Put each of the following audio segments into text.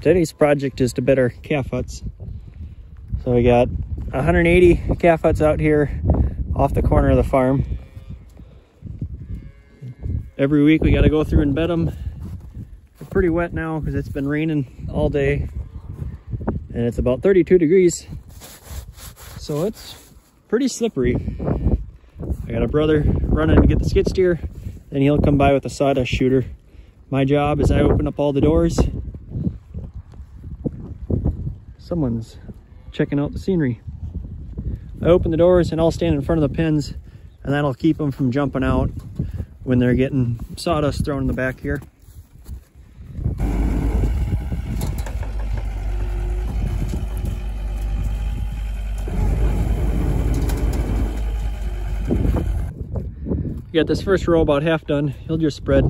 Today's project is to bed our calf huts. So we got 180 calf huts out here off the corner of the farm. Every week we got to go through and bed them. They're pretty wet now because it's been raining all day. And it's about 32 degrees. So it's pretty slippery. I got a brother running to get the skid steer. Then he'll come by with a sawdust shooter. My job is I open up all the doors. Someone's checking out the scenery. I open the doors and I'll stand in front of the pens, and that'll keep them from jumping out when they're getting sawdust thrown in the back here. You got this first row about half done. He'll just spread,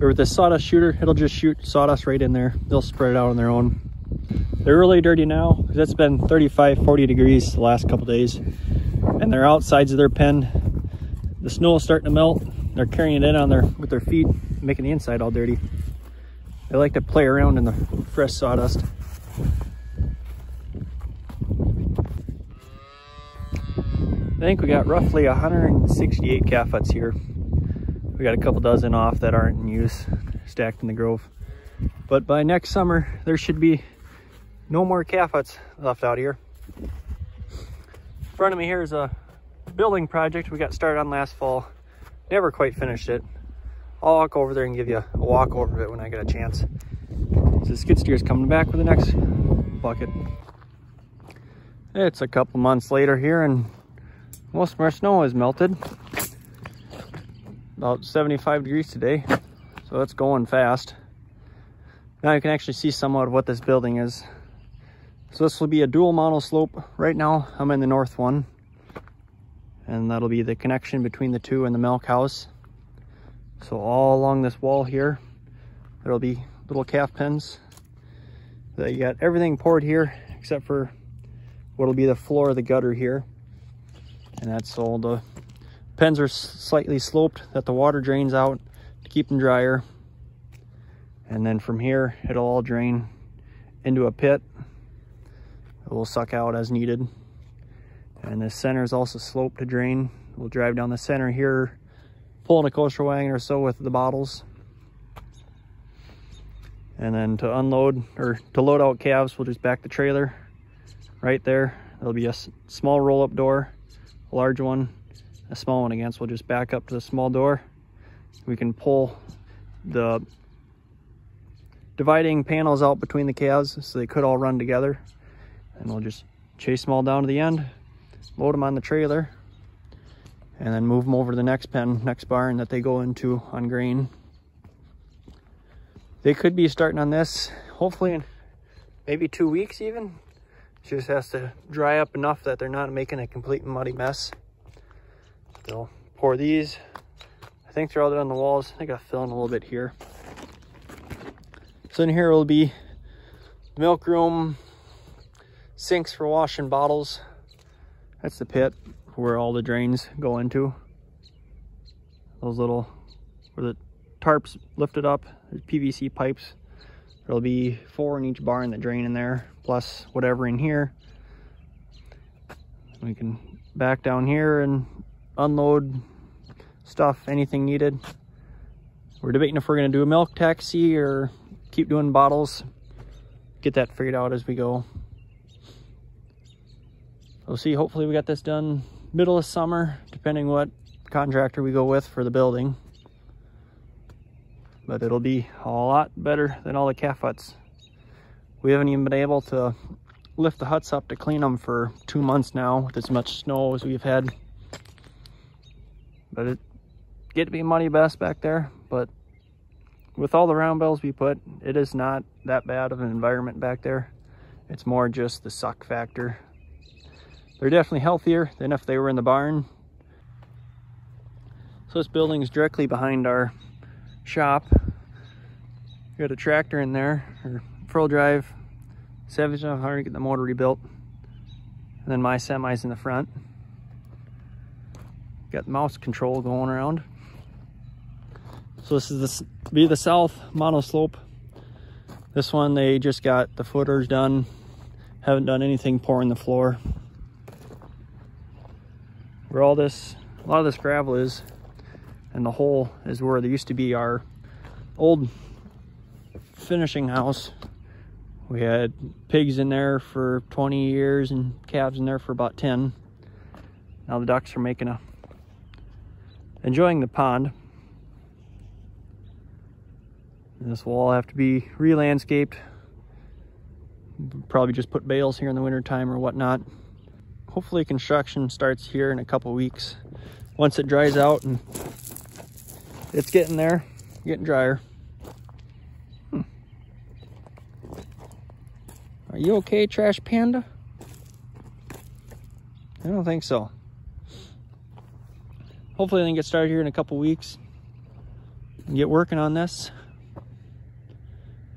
or with this sawdust shooter, it'll just shoot sawdust right in there. They'll spread it out on their own. They're really dirty now because it's been 35-40 degrees the last couple days, and they're outsides of their pen. The snow is starting to melt. They're carrying it in with their feet, making the inside all dirty. They like to play around in the fresh sawdust. I think we got roughly 168 calf huts here. We got a couple dozen off that aren't in use, stacked in the grove. But by next summer, there should be no more calf huts left out here. In front of me here is a building project we got started on last fall. Never quite finished it. I'll walk over there and give you a walk over it when I get a chance. So the skid steer is coming back with the next bucket. It's a couple months later here, and most of our snow is melted. About 75 degrees today, so it's going fast. Now you can actually see somewhat of what this building is. So this will be a dual monoslope. Right now I'm in the north one, and that'll be the connection between the two and the milk house. So all along this wall here, there'll be little calf pens. You got everything poured here except for what'll be the floor of the gutter here. And that's all. The pens are slightly sloped that the water drains out to keep them drier. And then from here, it'll all drain into a pit. It will suck out as needed. And the center is also sloped to drain. We'll drive down the center here, pulling a coaster wagon or so with the bottles. And then to unload, or to load out calves, we'll just back the trailer right there. There'll be a small roll-up door, a large one, a small one again. So we'll just back up to the small door. We can pull the dividing panels out between the calves so they could all run together. And we'll just chase them all down to the end, load them on the trailer, and then move them over to the next pen, next barn that they go into on grain. They could be starting on this hopefully in maybe 2 weeks even. It just has to dry up enough that they're not making a complete muddy mess. They'll pour these. I think they're all on the walls. I gotta fill in a little bit here. So in here will be milk room, sinks for washing bottles. That's the pit where all the drains go into. Those little, where the tarps lifted up, there's PVC pipes. There'll be 4 in each barn that drain in there, plus whatever in here. We can back down here and unload stuff, anything needed. We're debating if we're gonna do a milk taxi or keep doing bottles. Get that figured out as we go. We'll see, hopefully we got this done middle of summer, depending what contractor we go with for the building. But it'll be a lot better than all the calf huts. We haven't even been able to lift the huts up to clean them for 2 months now with as much snow as we've had. But it get to be muddy best back there, but with all the round bells we put, it is not that bad of an environment back there. It's more just the suck factor. They're definitely healthier than if they were in the barn. So this building is directly behind our shop. We got a tractor in there, or 4-wheel drive, 7500 to get the motor rebuilt. And then my semi's in the front. Got the mouse control going around. So this is be the south monoslope. This one, they just got the footers done. Haven't done anything pouring the floor. Where a lot of this gravel is, and the hole is where there used to be our old finishing house. We had pigs in there for 20 years and calves in there for about 10. Now the ducks are enjoying the pond. And this will all have to be re-landscaped. Probably just put bales here in the winter time or whatnot. Hopefully construction starts here in a couple weeks. Once it dries out, and it's getting there, getting drier. Are you okay, Trash Panda? I don't think so. Hopefully I can get started here in a couple weeks and get working on this.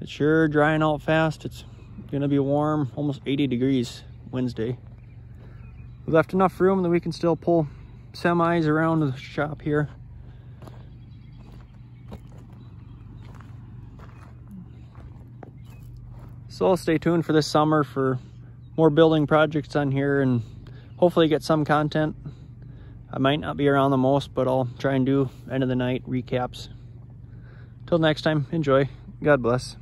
It's sure drying out fast. It's gonna be warm, almost 80 degrees Wednesday. We left enough room that we can still pull semis around the shop here. So I'll stay tuned for this summer for more building projects on here and hopefully get some content. I might not be around the most, but I'll try and do end of the night recaps. Till next time, enjoy. God bless.